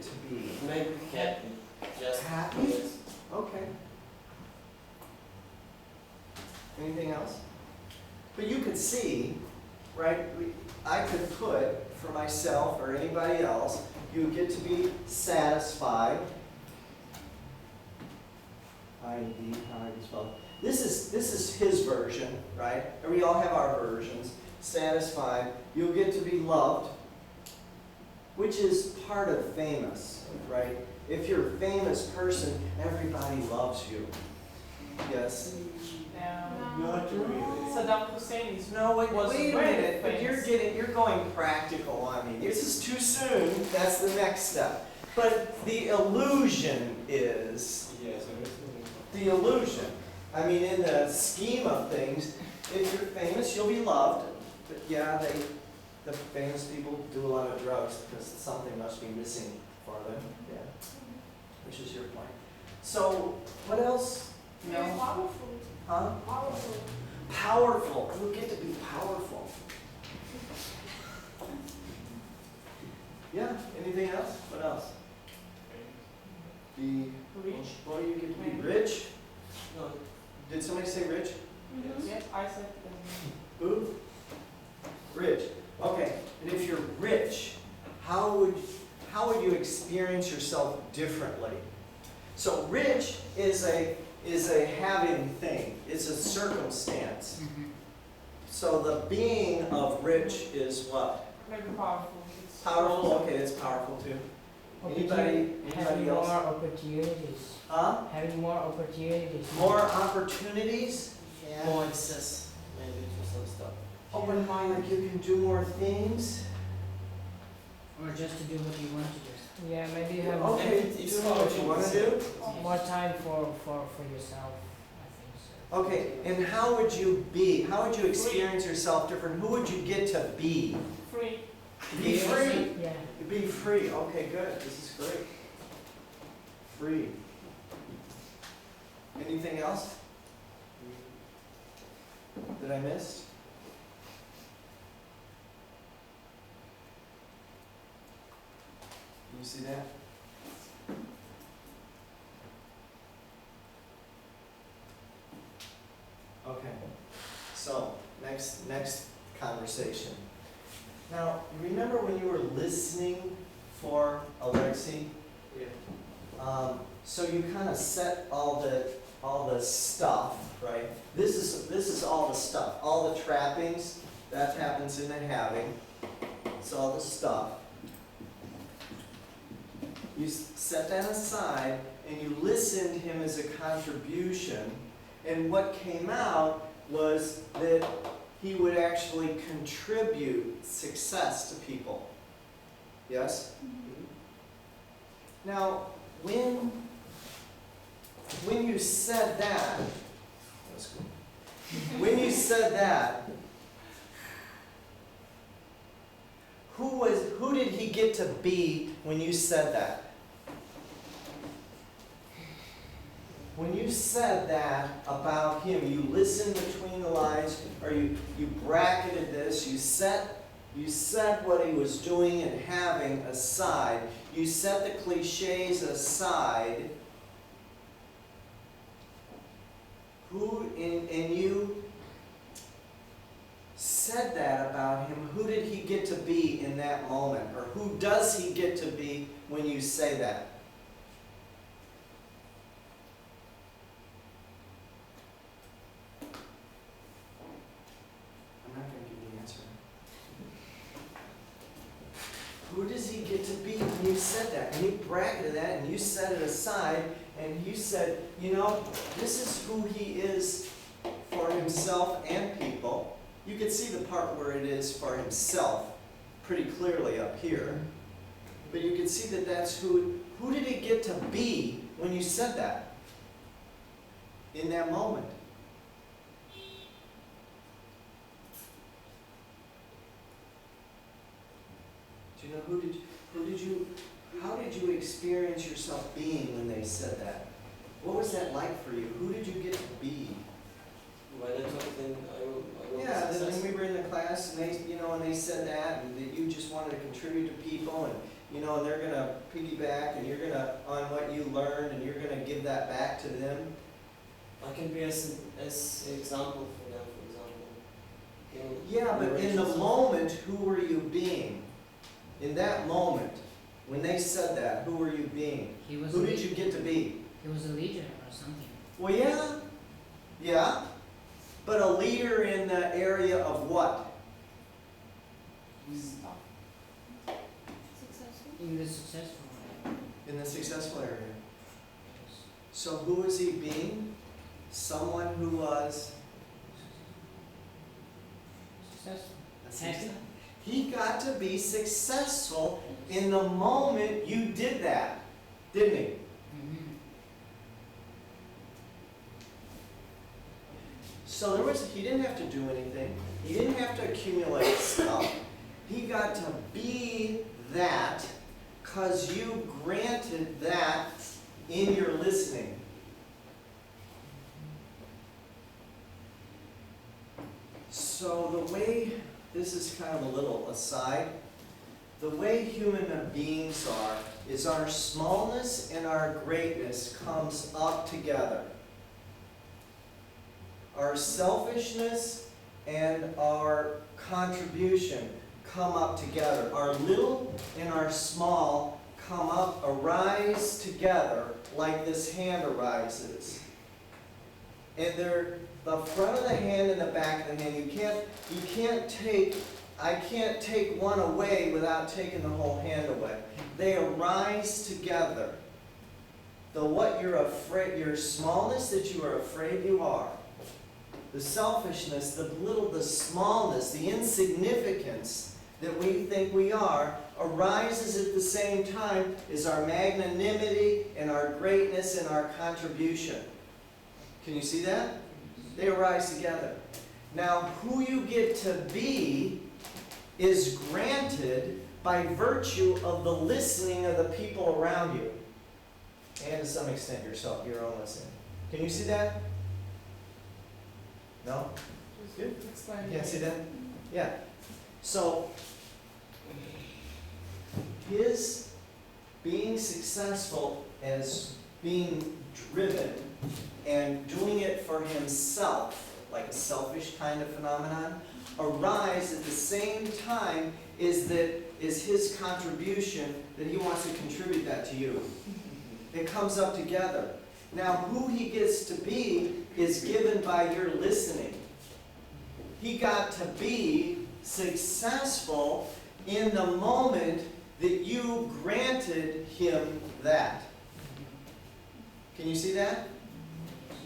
get to be? Maybe happy. Just Happy? yes. Okay. Anything else? But you could see, right, I could put for myself or anybody else, you get to be satisfied. I-D, how do you spell it? This is his version, right? And we all have our versions. Satisfied. You'll get to be loved, which is part of famous, right? If you're a famous person, everybody loves you. Yes? Not really. Saddam Hussein is No, wait was a very minute, but famous. you're going practical on me. This is too soon, that's the next step. But the illusion is, Yes, everything. the illusion. I mean, in the scheme of things, if you're famous, you'll be loved. But yeah, the famous people do a lot of drugs because something must be missing for them. Yeah. Which is your point. So, what else? You Very know? powerful. Huh? Powerful. Powerful. You get to be powerful. Yeah. Anything else? What else? Be Rich. Well, you get to be rich. No. Did somebody say rich? Mhm. Yes, I said Who? Rich. Okay. And if you're rich, how would you experience yourself differently? So rich is a having thing. It's a circumstance. So the being of rich is what? maybe powerful. It's Powerful. Okay, it's powerful too. Anybody Having else? more opportunities. Huh? Having more opportunities. More opportunities? More access, maybe to some stuff. Oh, but like you can do more things? Or just to do what you want to do. Yeah, maybe you have Okay, It's do what you want to do? more time for yourself, I think so. Okay, and how would you be? How would you experience yourself different? Who would you get to be? free. Be free. Yeah. Be free. Okay, good. This is great. Free. Anything else that I missed? You see that? Okay. So, next conversation. Now, remember when you were listening for Alexei? Yeah. So you kind of set all the stuff, right? This is all the stuff, all the trappings. That happens in the having. It's all the stuff. You set that aside and you listened to him as a contribution, and what came out was that he would actually contribute success to people. Yes? Now, when you said that, that's good. When you said that, who did he get to be when you said that? When you said that about him, you listened between the lines, or you bracketed this, you set what he was doing and having aside, you set the cliches aside, and you said that about him, who did he get to be in that moment? Or who does he get to be when you say that? I'm not going to give you the answer. Who does he get to be when you said that? And you bracketed that and you set it aside and you said, you know, this is who he is for himself and people. You can see the part where it is for himself pretty clearly up here. But you can see that that's who did he get to be when you said that? In that moment. Do you know how did you experience yourself being when they said that? What was that like for you? Who did you get to be? When I told them I will Yeah, success. when we were in the class and they said that and that you just wanted to contribute to people and you know, and they're gonna piggyback, and you're gonna, on what you learned, and you're gonna give that back to them. I can be as example for them, for example. Yeah, but in the moment, who were you being? In that moment, when they said that, who were you being? He was Who a did you get to be? He was a leader or something. Well, yeah, but a leader in the area of what? Stop. In the successful way. In the successful area. Yes. So who was he being? Someone who was Successful. a Happy. success. He got to be successful in the moment you did that, didn't he? Mm-hmm. So he didn't have to do anything. He didn't have to accumulate stuff. He got to be that because you granted that in your listening. So the way, this is kind of a little aside, the way human beings are is our smallness and our greatness comes up together. Our selfishness and our contribution come up together. Our little and our small come up, arise together like this hand arises. And they're the front of the hand and the back of the hand. I can't take one away without taking the whole hand away. They arise together. What you're afraid, your smallness that you are afraid you are, the selfishness, the smallness, the insignificance that we think we are, arises at the same time as our magnanimity and our greatness and our contribution. Can you see that? They arise together. Now, who you get to be is granted by virtue of the listening of the people around you. And to some extent yourself, your own listening. Can you see that? No? Just Good. explain. You can't see that? Yeah. So, his being successful as being driven and doing it for himself, like a selfish kind of phenomenon, arise at the same time is his contribution that he wants to contribute that to you. It comes up together. Now, who he gets to be is given by your listening. He got to be successful in the moment that you granted him that. Can you see that?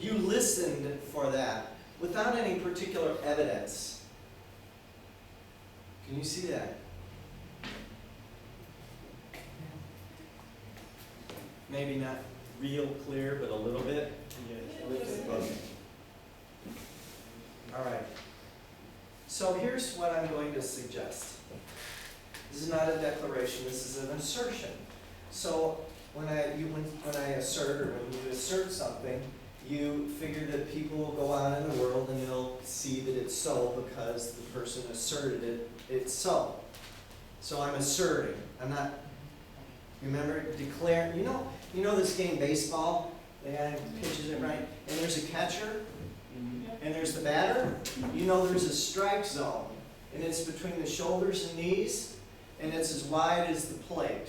You listened for that without any particular evidence. Can you see that? Maybe not real clear, but a little bit. Okay. All right. So here's what I'm going to suggest. This is not a declaration. This is an assertion. So when I assert, or when you assert something, you figure that people will go out in the world and they'll see that it's so because the person asserted it. It's so. So I'm asserting. I'm not. Remember, declare. You know this game, baseball. The guy pitches it right, and there's a catcher, and there's the batter. You know there's a strike zone, and it's between the shoulders and knees, and it's as wide as the plate.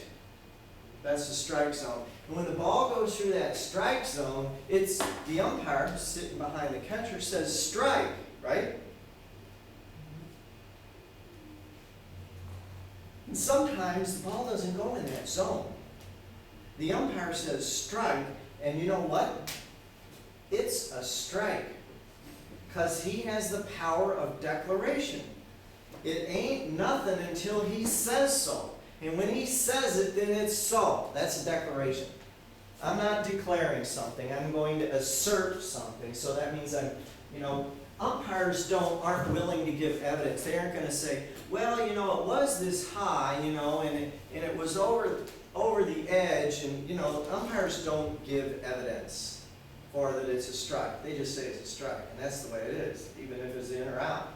That's the strike zone. And when the ball goes through that strike zone, it's the umpire sitting behind the catcher says strike, right? And sometimes the ball doesn't go in that zone. The umpire says strike, and you know what? It's a strike. Because he has the power of declaration. It ain't nothing until he says so. And when he says it, then it's so. That's a declaration. I'm not declaring something. I'm going to assert something. So that means umpires aren't willing to give evidence. They aren't going to say, well, it was this high, and it was over the edge, and umpires don't give evidence for that it's a strike. They just say it's a strike, and that's the way it is, even if it's in or out.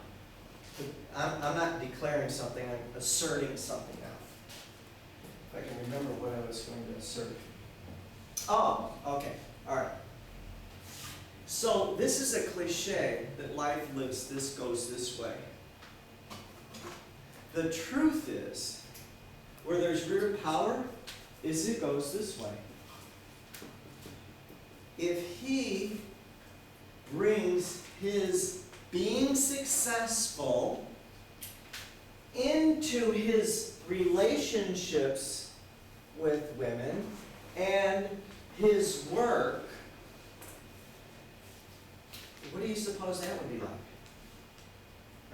I'm not declaring something, I'm asserting something If I can remember what I was going to assert. Oh, okay, all right. So this is a cliche that life lives this, goes this way. The truth is, where there's real power, is it goes this way. If he brings his being successful into his relationships with women and his work, what do you suppose that would be like?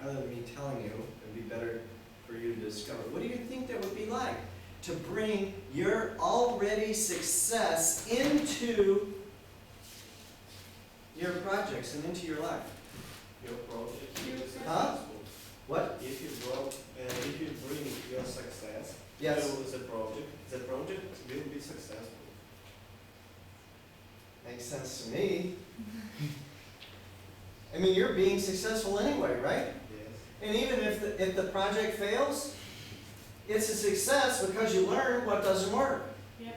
Rather than me telling you, it'd be better for you to discover. What do you think that would be like? To bring your already success into your projects and into your life. Your project will be Huh? successful. What? If you bring your success Yes. to the project will be successful. Makes sense to me. I mean, you're being successful anyway, right? Yes. And even if the project fails, it's a success because you learn what doesn't work. Yes.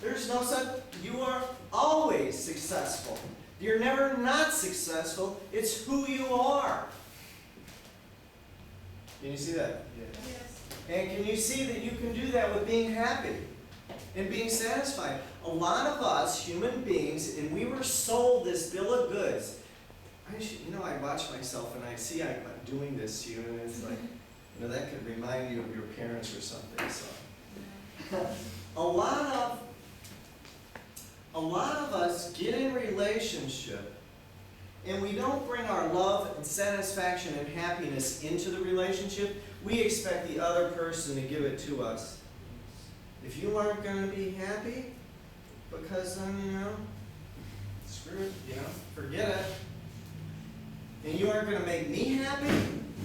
There's no such, you are always successful. You're never not successful, it's who you are. Can you see that? Yes. And can you see that you can do that with being happy and being satisfied? A lot of us, human beings, and we were sold this bill of goods. I watch myself and I see I'm doing this to you, and it's like, that could remind you of your parents or something. So, a lot of us get in relationship, and we don't bring our love and satisfaction and happiness into the relationship. We expect the other person to give it to us. If you aren't going to be happy, because then, screw it, forget it. And you aren't going to make me happy,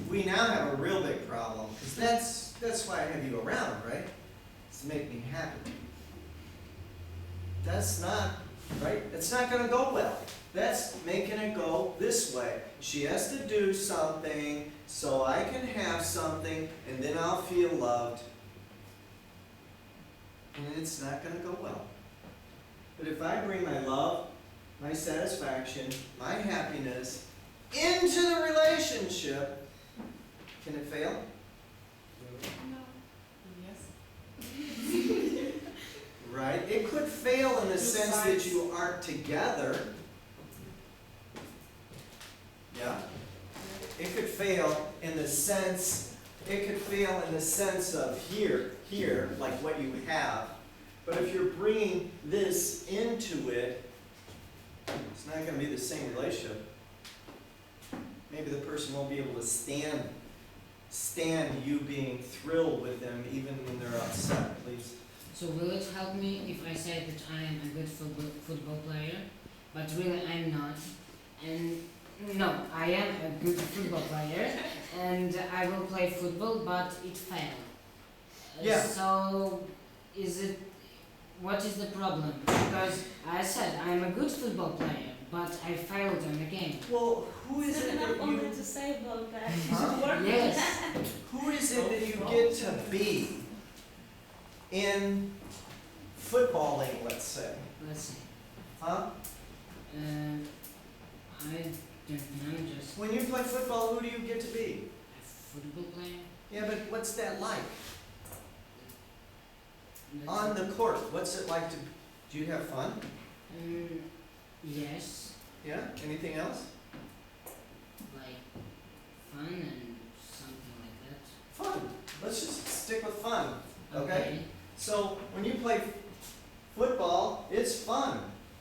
we now have a real big problem. Because that's why I have you around, right? It's to make me happy. That's not, right? It's not going to go well. That's making it go this way. She has to do something so I can have something, and then I'll feel loved. And it's not going to go well. But if I bring my love, my satisfaction, my happiness into the relationship, can it fail? Yes. Right? It could fail in the sense that you aren't together. Yeah? It could fail in the sense, of here, like what you have. But if you're bringing this into it, it's not going to be the same relationship. Maybe the person won't be able to stand you being thrilled with them even when they're upset, please. So will it help me if I say that I am a good football player, but really I'm not? And no, I am a good football player, and I will play football, but it failed. Yeah. So what is the problem? Because I said I'm a good football player, but I failed in the game. Well, who is it that you... to say about that. Huh? Yes. Who is it that you get to be in footballing, let's say? Let's see. Huh? I don't know, just When you play football, who do you get to be? a football player. Yeah, but what's that like? That's On it. the court, what's it like to... Do you have fun? Yes, Yeah? Anything else? like fun and something like that. Fun. Let's just stick with fun, okay? So, when you play football, it's fun.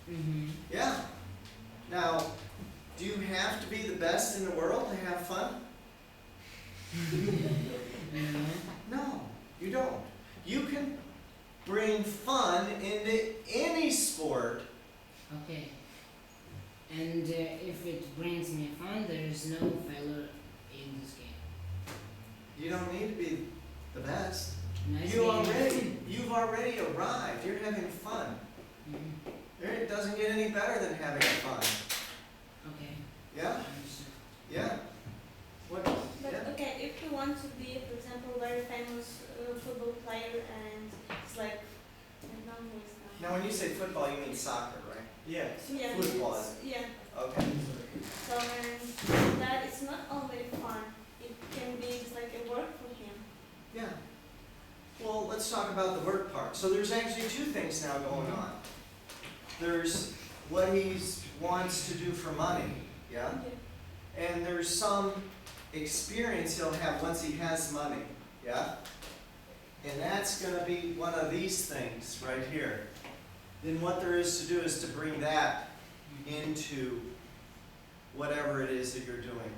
Mm-hmm. Yeah. Now, do you have to be the best in the world to have fun? No, you don't. You can bring fun into any sport. Okay. And if it brings me fun, there is no failure in this game. You don't need to be the best. Nice You've already arrived. You're having fun. Mm-hmm. It doesn't get any better than having fun. Okay. Yeah? Understand. Yeah. What? But Yeah. okay, if you want to be, for example, very famous football player and it's like, I don't know who is now. Now, when you say football, you mean soccer, right? Yeah. Yeah, Football. yeah. Okay. So and that it's not only fun, it can be just like a work for him. Yeah. Well, let's talk about the work part. So there's actually two things now going on. There's what he wants to do for money, yeah? And there's some experience he'll have once he has money, yeah? And that's going to be one of these things right here. Then what there is to do is to bring that into whatever it is that you're doing.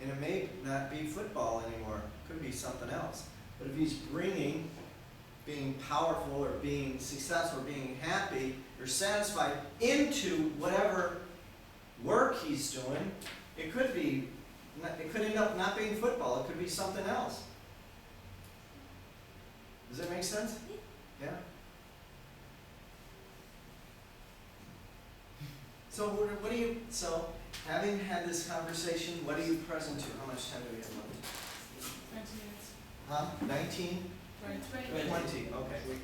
And it may not be football anymore. It could be something else. But if he's bringing being powerful or being successful or being happy or satisfied into whatever work he's doing, it could end up not being football. It could be something else. Does that make sense? Yeah? So what do you, so having had this conversation, what are you present to? How much time do we have left? 20 minutes. Huh? 19? Right. 20, okay.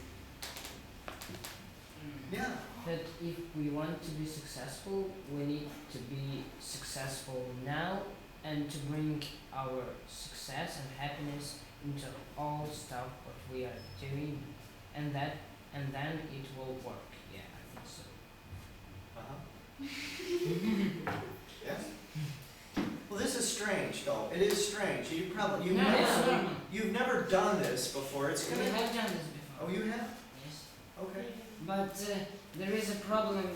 Yeah. But if we want to be successful, we need to be successful now and to bring our success and happiness into all stuff what we are doing, and then it will work. Yeah, I think so. Yes. Well, this is strange, though. It is strange. You've No, it's normal. never done this before. It's We gonna. have done this before. Oh, you have? Yes. Okay. But there is a problem.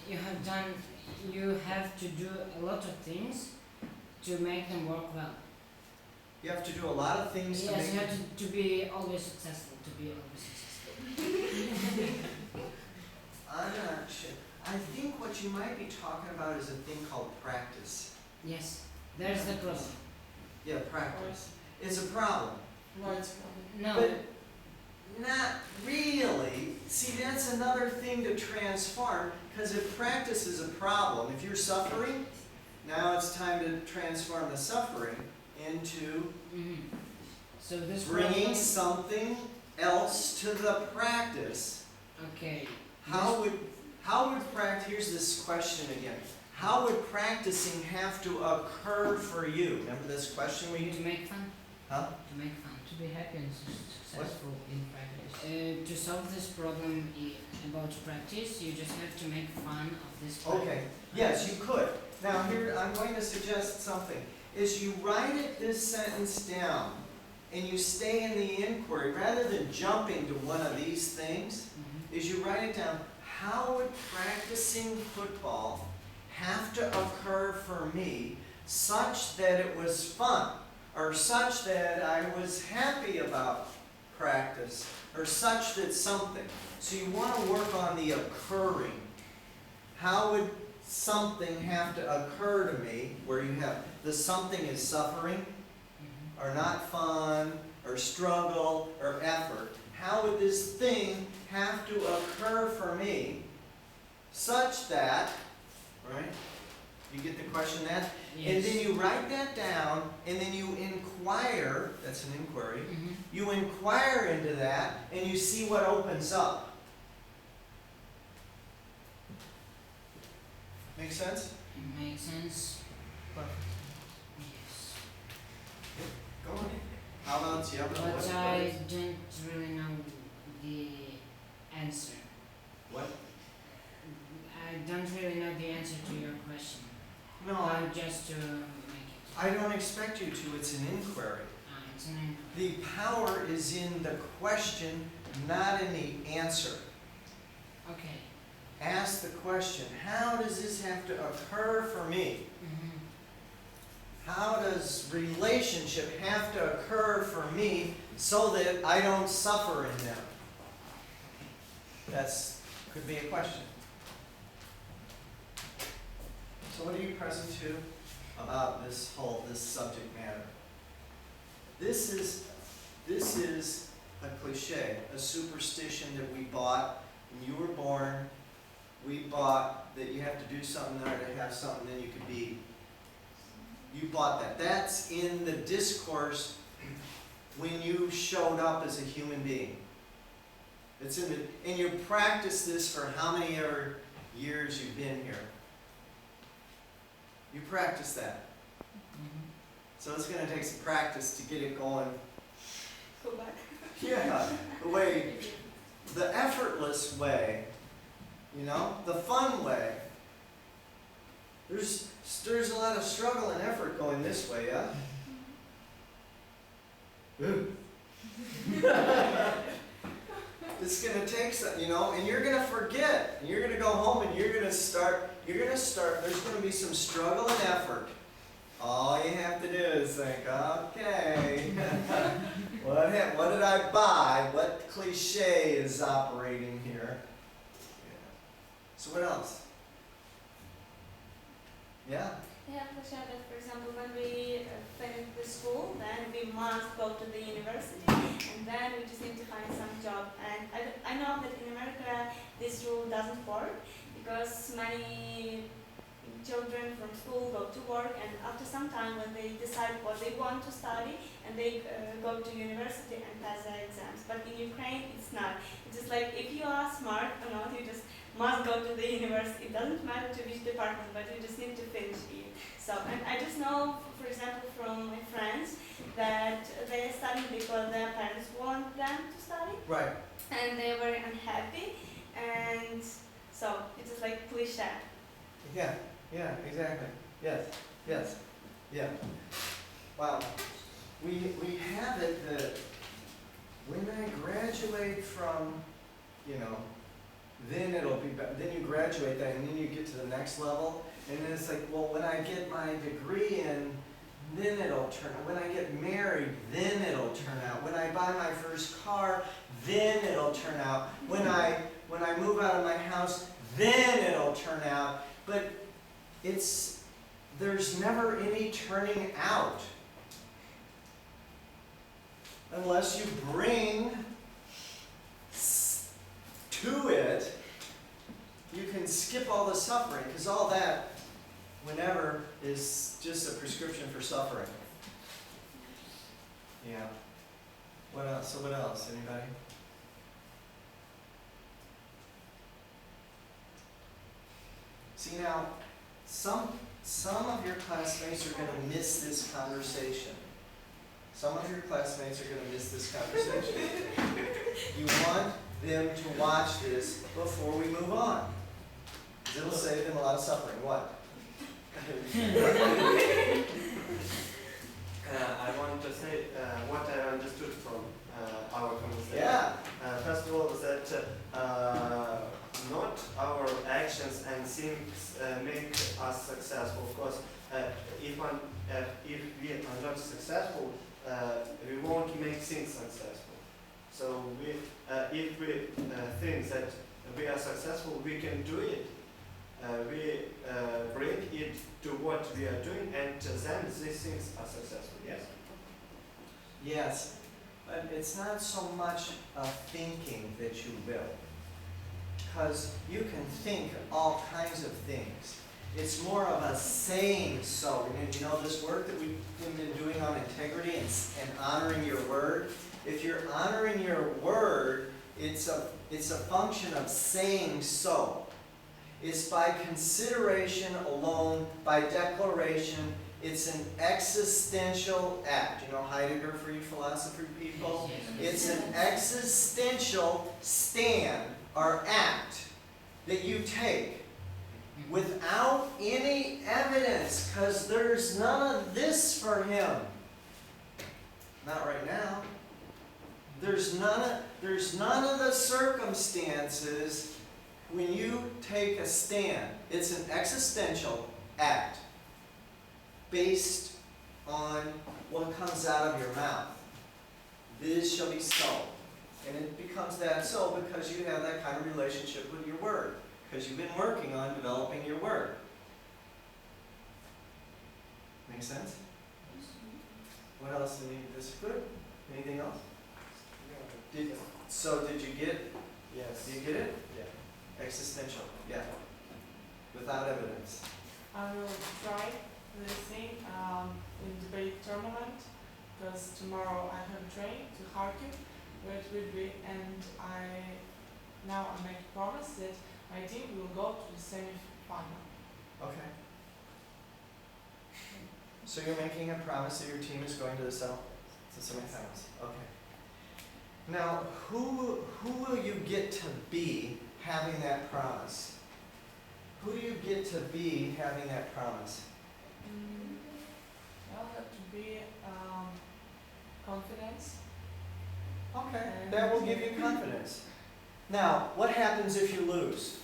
You have to do a lot of things to make them work well. You have to do a lot of things to Yes, you make. have to be always successful. I'm not sure. I think what you might be talking about is a thing called practice. Yes, there's the problem. Yeah, practice. It's a problem. Right. No, But not really. See, that's another thing to transform, because if practice is a problem, if you're suffering, now it's time to transform the suffering into mhm. So this bringing problem, something else to the practice. okay. How would practice, here's this question again. How would practicing have to occur for you? Remember this question we To make fun. Huh? To make fun. To be happy and successful in practice. To solve this problem about practice, you just have to make fun of this problem. Okay, yes, you could. Now here, I'm going to suggest something. Is you write this sentence down and you stay in the inquiry, rather than jumping to one of these things, Mhm. is you write it down. How would practicing football have to occur for me such that it was fun, or such that I was happy about practice, or such that something? So you want to work on the occurring. How would something have to occur to me where you have the something is suffering, Mhm. or not fun, or struggle, or effort? How would this thing have to occur for me such that, right? You get the question that? Yes. And then you write that down, and then you inquire, that's an inquiry, Mhm. you inquire into that, and you see what opens up. Make sense? Makes sense. Perfect. Yes. Go on. How about the other But one? I don't really know the answer. What? I don't really know the answer to your question. No, Just to make it. I don't expect you to. It's an inquiry. It's an inquiry. The power is in the question, not in the answer. Okay. Ask the question, how does this have to occur for me? Mhm. How does relationship have to occur for me so that I don't suffer in them? That's, could be a question. So what are you present to about this subject matter? This is a cliche, a superstition that we bought when you were born. We bought that you have to do something in order to have something, then you could be. You bought that. That's in the discourse when you showed up as a human being. It's in the, and you practice this for how many ever years you've been here. You practice that. So it's going to take some practice to get it going. Go back. Yeah, the way, the effortless way, you know, the fun way. There's a lot of struggle and effort going this way, yeah? Ooh. It's going to take some, you know, and you're going to forget. And you're going to go home and you're going to start, there's going to be some struggle and effort. All you have to do is think, okay, what did I buy? What cliche is operating here? Yeah. So what else? Yeah? Yeah, for sure that, for example, when we finish the school, then we must go to the university, and then we just need to find some job. And I know that in America this rule doesn't work, because many children from school go to work, and after some time when they decide what they want to study, and they go to university and pass their exams. But in Ukraine it's not. It's just like if you are smart or not, you just must go to the university. It doesn't matter to which department, but you just need to finish it. So, and I just know, for example, from my friends that they study because their parents want them to study, Right. and they were unhappy, and so it's just like cliche. Yeah, yeah, exactly. Yes, yes, yeah. Wow. We have it that when I graduate from, you know, then it'll be, then you graduate that and then you get to the next level, and then it's like, well, when I get my degree in, then it'll turn out. When I get married, then it'll turn out. When I buy my first car, then it'll turn out. When I move out of my house, then it'll turn out. But there's never any turning out. Unless you bring to it, you can skip all the suffering, because all that, whenever, is just a prescription for suffering. Yeah. What else? So what else? Anybody? See now, some of your classmates are going to miss this conversation. Some of your classmates are going to miss this conversation. You want them to watch this before we move on. It'll save them a lot of suffering. What? I want to say what I understood from our conversation. Yeah. First of all, is that not our actions and things make us successful. Of course, if we are not successful, we won't make things successful. So if we think that we are successful, we can do it. We bring it to what we are doing, and then these things are successful. Yes. Yes, but it's not so much a thinking that you will, because you can think all kinds of things. It's more of a saying so. And you know, this work that we've been doing on integrity and honoring your word, if you're honoring your word, it's a function of saying so. It's by consideration alone, by declaration. It's an existential act. You know Heidigger for you philosophy people? It's an existential stand or act that you take without any evidence, because there's none of this for him. Not right now. There's none of the circumstances when you take a stand. It's an existential act based on what comes out of your mouth. This shall be so. And it becomes that so because you have that kind of relationship with your word, because you've been working on developing your word. Make sense? What else do you need? This is good? Anything else? Did you get? Yes. Did you get it? Yeah. Existential. Yeah. Without evidence. I will try the thing in debate tournament. because tomorrow I have a train to Kharkiv, where it will be, and I make a promise that my team will go to the semi-final. Okay. So you're making a promise that your team is going to the semifinals. Okay. Now, who will you get to be having that promise? Who do you get to be having that promise? I'll have to be confidence. Okay, that will give you confidence. Now, what happens if you lose?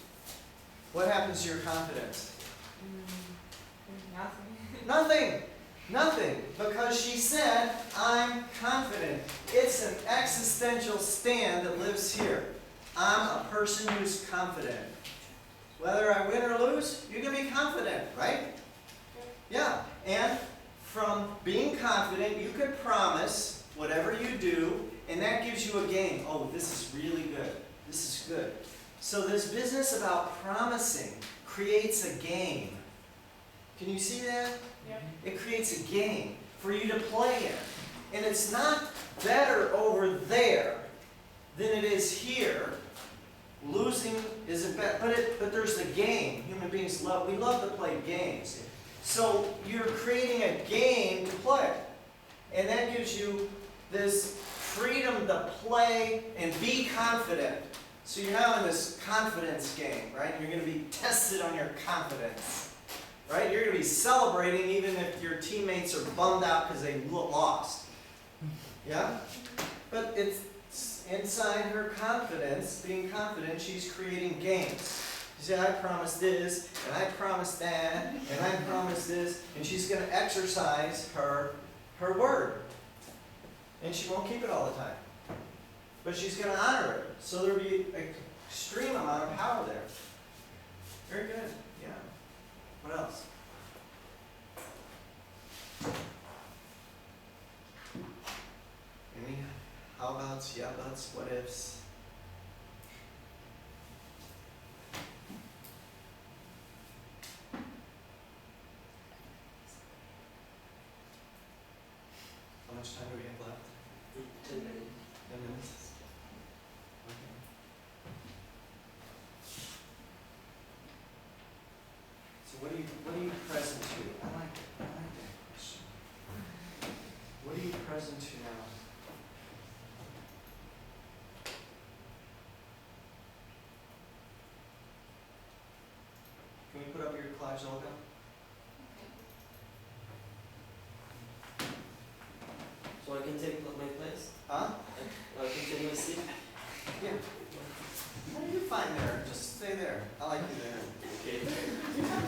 What happens to your confidence? Nothing. Nothing. Nothing. Because she said, I'm confident. It's an existential stand that lives here. I'm a person who's confident. Whether I win or lose, you can be confident, right? Yeah. And from being confident, you can promise whatever you do, and that gives you a gain. Oh, this is really good. This is good. So this business about promising creates a game. Can you see that? Yeah. It creates a game for you to play in. And it's not better over there than it is here. Losing isn't bad, but there's the game. Human beings love to play games. So you're creating a game to play. And that gives you this freedom to play and be confident. So you're now in this confidence game, right? You're going to be tested on your confidence. Right? You're going to be celebrating even if your teammates are bummed out because they lost. Yeah? But it's inside her confidence, being confident, she's creating games. She said, I promised this, and I promised that, and I promised this, and she's going to exercise her word. And she won't keep it all the time. But she's going to honor it. So there'll be an extreme amount of power there. Very good. Yeah. What else? Any how-abouts, yeah-buts, what-ifs? How much time do we have left? 10 minutes. 10 minutes? Okay. So what are you present to? I like that question. What are you present to now? Can we put up your collage, Olga? So I can take my place? Huh? I can take my seat? Yeah. No, you're fine there. Just stay there. I like you there. Okay.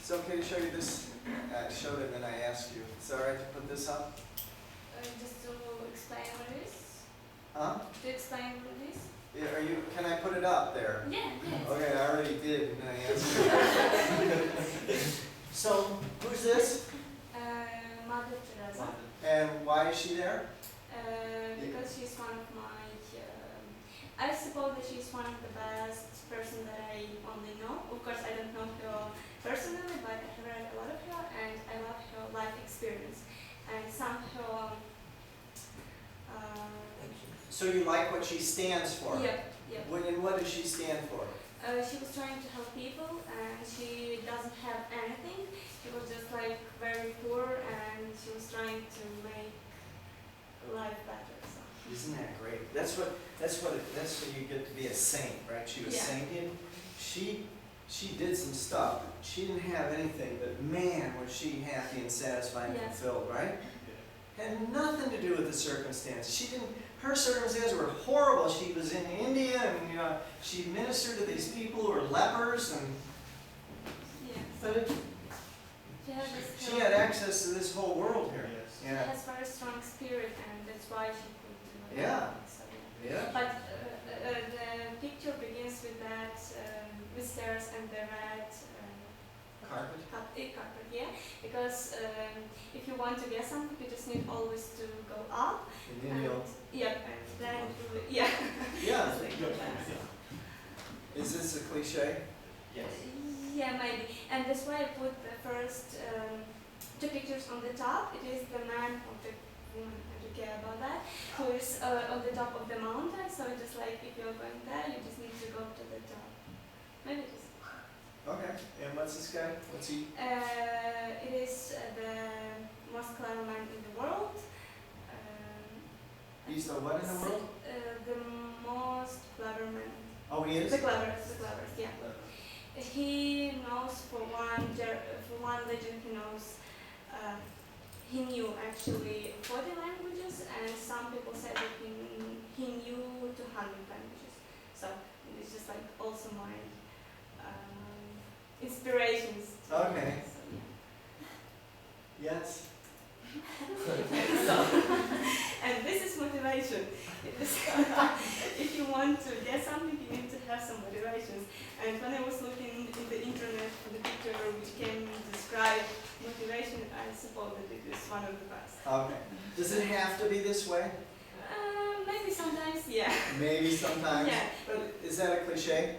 It's okay to show you this. I showed it and then I asked you. Is it all right to put this up? Just to explain what it is. Huh? To explain what it is. Yeah, can I put it up there? Yeah, yes. Okay, I already did and I answered. So, who's this? Mother Teresa. And why is she there? Because she's one of my, I suppose that she's one of the best person that I only know. Of course, I don't know her personally, but I have read a lot of her, and I love her life experience. And some of her, So you like what she stands for? yep. And what does she stand for? She was trying to help people, and she doesn't have anything. She was just like very poor, and she was trying to make life better. So. Isn't that great? That's what you get to be a saint, right? She was Yeah. sainted. She did some stuff. She didn't have anything, but man, was she happy and satisfied and Yes. fulfilled, right? Had nothing to do with the circumstance. Her circumstances were horrible. She was in India and she ministered to these people who were lepers, and Yeah. but She has this. she had access to this whole world here. Yes. She Yeah. has very strong spirit, and that's why she could do it. Yeah. So, yeah. Yeah. But the picture begins with that, with stairs and the red Carpet. carpet, yeah. Because if you want to get something, you just need always to go up. And then you'll. Yep, and then yeah. Yeah. Like that. Is this a cliche? Yes. Yeah, maybe. And that's why I put the first two pictures on the top. It is the man or the woman, I don't care about that, who is on the top of the mountain. So just like if you're going there, you just need to go to the top. Maybe it is. Okay, and what's this guy? What's he? It is the most clever man in the world. He's the what in the world? The most clever man. Oh, he is? The cleverest, yeah. He knows for one legend he knows, he knew actually 40 languages, and some people say that he knew 200 languages. So it's just like also my inspirations. Okay. So, yeah. Yes. And this is motivation. It is if you want to get something, you need to have some motivations. And when I was looking in the internet for the picture which can describe motivation, I suppose that it is one of the best. Okay. Does it have to be this way? Maybe sometimes, yeah. Maybe sometimes. Yeah. But is that a cliche?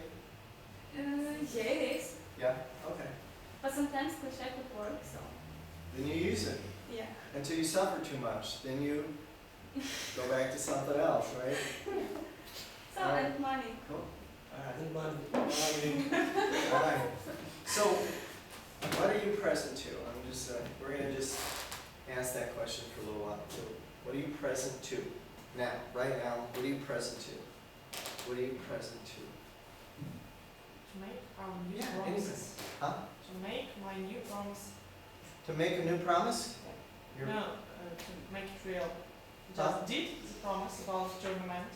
Yeah, it is. Yeah. Okay. But sometimes cliche could work, so Then you use it yeah. until you suffer too much. Then you go back to something else, right? So Alright. and money. Cool. All right. And money. All right. So, what are you present to? I'm just. We're gonna just ask that question for a little while. So, what are you present to now? Right now, what are you present to? What are you present to? To make our new Yeah, promises. Huh? To make my new promise. To make a new promise? No, to make it real. Huh? Just did the promise about tournament,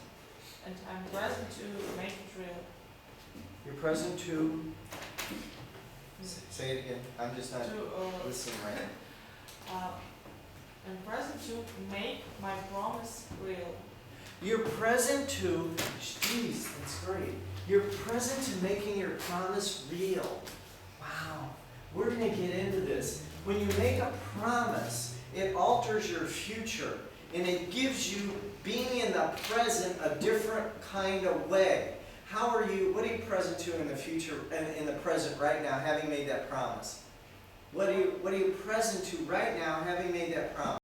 and I'm present to make it real. You're present to. Say it again. I'm just not To listening right now. I'm present to make my promise real. You're present to. Jeez, that's great. You're present to making your promise real. Wow. We're going to get into this. When you make a promise, it alters your future. And it gives you being in the present a different kind of way. What are you present to in the future and in the present right now, having made that promise? What are you present to right now, having made that promise?